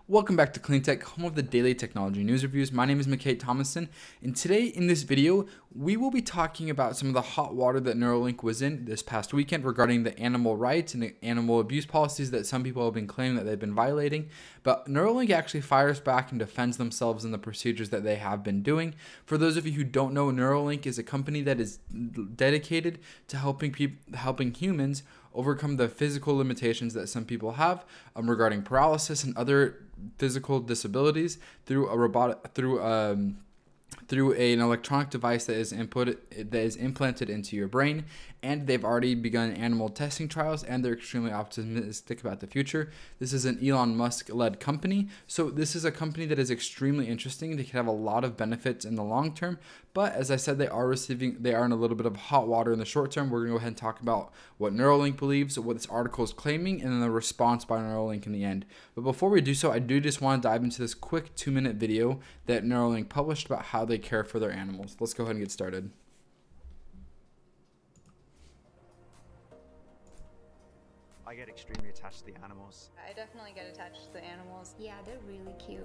Welcome back to CleanTech, home of the daily technology news reviews. My name is McKay Thomason, and today in this video, we will be talking about some of the hot water that Neuralink was in this past weekend regarding the animal rights and the animal abuse policies that some people have been claiming that they've been violating. But Neuralink actually fires back and defends themselves in the procedures that they have been doing. For those of you who don't know, Neuralink is a company that is dedicated to helping humans overcome the physical limitations that some people have regarding paralysis and other physical disabilities through an electronic device that is implanted into your brain. And they've already begun animal testing trials, and they're extremely optimistic about the future. This is an Elon Musk led company, so this is a company that is extremely interesting. They can have a lot of benefits in the long term, but as I said, they are in a little bit of hot water in the short term. We're gonna go ahead and talk about what Neuralink believes, what this article is claiming, and then the response by Neuralink in the end. But before we do so, I do just want to dive into this quick 2-minute video that Neuralink published about how they care for their animals. Let's go ahead and get started. I get extremely attached to the animals. I definitely get attached to the animals. Yeah, they're really cute.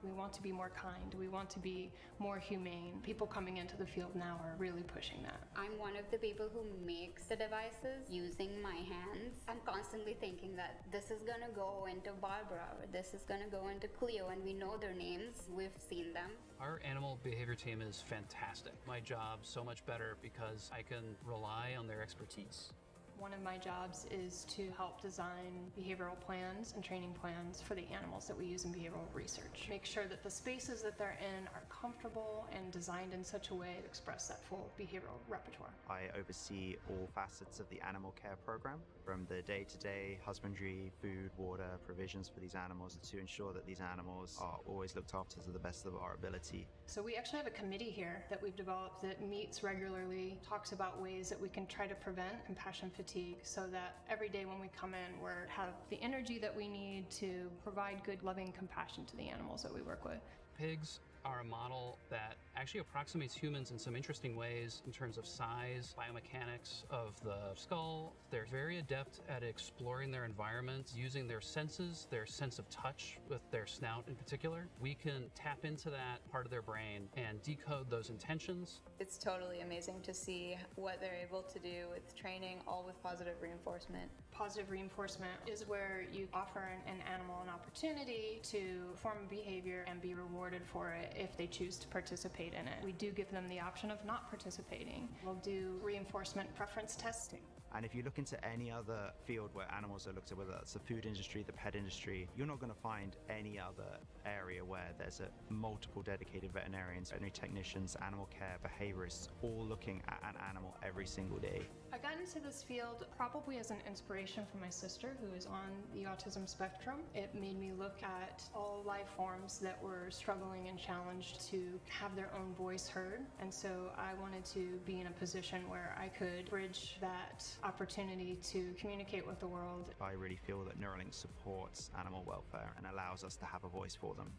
We want to be more kind. We want to be more humane. People coming into the field now are really pushing that. I'm one of the people who makes the devices using my hands. I'm constantly thinking that this is gonna go into Barbara, or this is gonna go into Cleo, and we know their names. We've seen them. Our animal behavior team is fantastic. My job's so much better because I can rely on their expertise. One of my jobs is to help design behavioral plans and training plans for the animals that we use in behavioral research. Make sure that the spaces that they're in are comfortable and designed in such a way to express that full behavioral repertoire. I oversee all facets of the animal care program, from the day-to-day husbandry, food, water, provisions for these animals, to ensure that these animals are always looked after to the best of our ability. So we actually have a committee here that we've developed that meets regularly, talks about ways that we can try to prevent compassion fatigue, so that every day when we come in, we have the energy that we need to provide good, loving compassion to the animals that we work with. Pigs are a model that actually approximates humans in some interesting ways in terms of size, biomechanics of the skull. They're very adept at exploring their environment, using their senses, their sense of touch with their snout in particular. We can tap into that part of their brain and decode those intentions. It's totally amazing to see what they're able to do with training, all with positive reinforcement. Positive reinforcement is where you offer an animal an opportunity to form a behavior and be rewarded for it if they choose to participate in it. We do give them the option of not participating. We'll do reinforcement preference testing. And if you look into any other field where animals are looked at, whether that's the food industry, the pet industry, you're not going to find any other area where there's multiple dedicated veterinarians, veterinary technicians, animal care, behaviorists, all looking at an animal every single day. I got into this field probably as an inspiration from my sister, who is on the autism spectrum. It made me look at all life forms that were struggling and challenged to have their own voice heard. And so I wanted to be in a position where I could bridge that opportunity to communicate with the world. I really feel that Neuralink supports animal welfare and allows us to have a voice for them.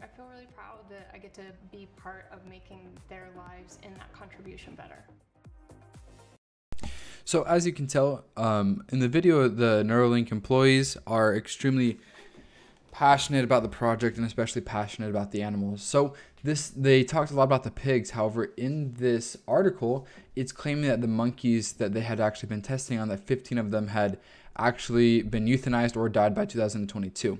I feel really proud that I get to be part of making their lives and that contribution better. So as you can tell, in the video, the Neuralink employees are extremely passionate about the project and especially passionate about the animals. So they talked a lot about the pigs. However, in this article, it's claiming that the monkeys that they had actually been testing on, that 15 of them had actually been euthanized or died by 2022.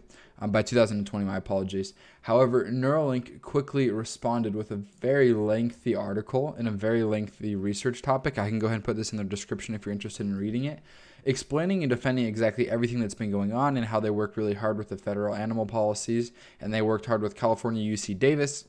By 2020, my apologies. However, Neuralink quickly responded with a very lengthy article and a very lengthy research topic. I can go ahead and put this in the description if you're interested in reading it, explaining and defending exactly everything that's been going on and how they worked really hard with the federal animal policies, and they worked hard with California UC Davis,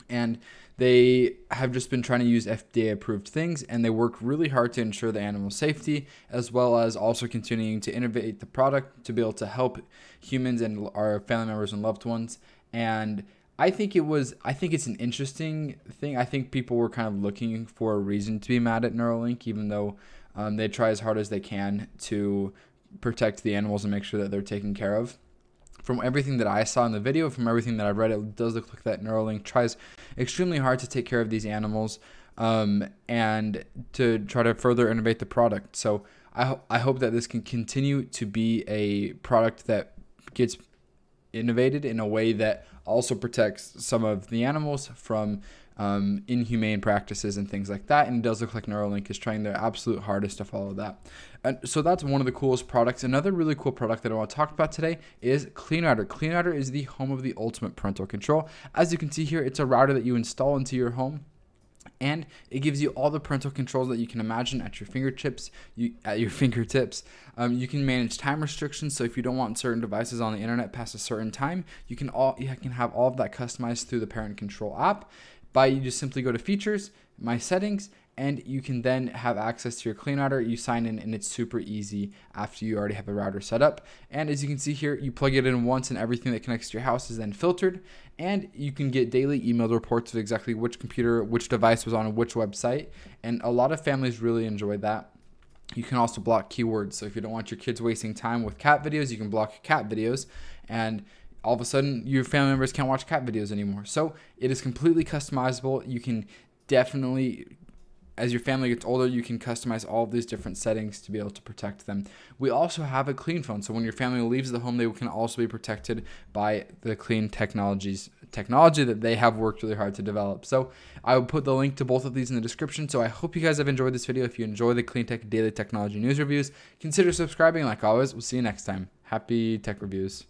and they have just been trying to use FDA approved things, and they work really hard to ensure the animal safety, as well as also continuing to innovate the product to be able to help humans and our family members and loved ones. And I think it's an interesting thing. I think people were kind of looking for a reason to be mad at Neuralink, even though they try as hard as they can to protect the animals and make sure that they're taken care of. From everything that I saw in the video, from everything that I've read, it does look like that Neuralink tries extremely hard to take care of these animals. and to try to further innovate the product. So I hope that this can continue to be a product that gets innovated in a way that also protects some of the animals from inhumane practices and things like that. And it does look like Neuralink is trying their absolute hardest to follow that. And so that's one of the coolest products. Another really cool product that I want to talk about today is Clean Router. Clean Router is the home of the ultimate parental control. As you can see here, it's a router that you install into your home, and it gives you all the parental controls that you can imagine at your fingertips. You can manage time restrictions. So if you don't want certain devices on the internet past a certain time, you can have all of that customized through the Parent Control app. You just simply go to Features, My Settings, and you can then have access to your Clean Router. You sign in, and it's super easy after you already have a router set up. And as you can see here, you plug it in once, and everything that connects to your house is then filtered. And you can get daily emailed reports of exactly which computer, which device was on which website. And a lot of families really enjoy that. You can also block keywords. So if you don't want your kids wasting time with cat videos, you can block cat videos. And all of a sudden, your family members can't watch cat videos anymore. So it is completely customizable. You can definitely, as your family gets older, you can customize all of these different settings to be able to protect them. We also have a clean phone. So when your family leaves the home, they can also be protected by the clean technology that they have worked really hard to develop. So I will put the link to both of these in the description. So I hope you guys have enjoyed this video. If you enjoy the Clean Tech Daily Technology News Reviews, consider subscribing. Like always, we'll see you next time. Happy tech reviews.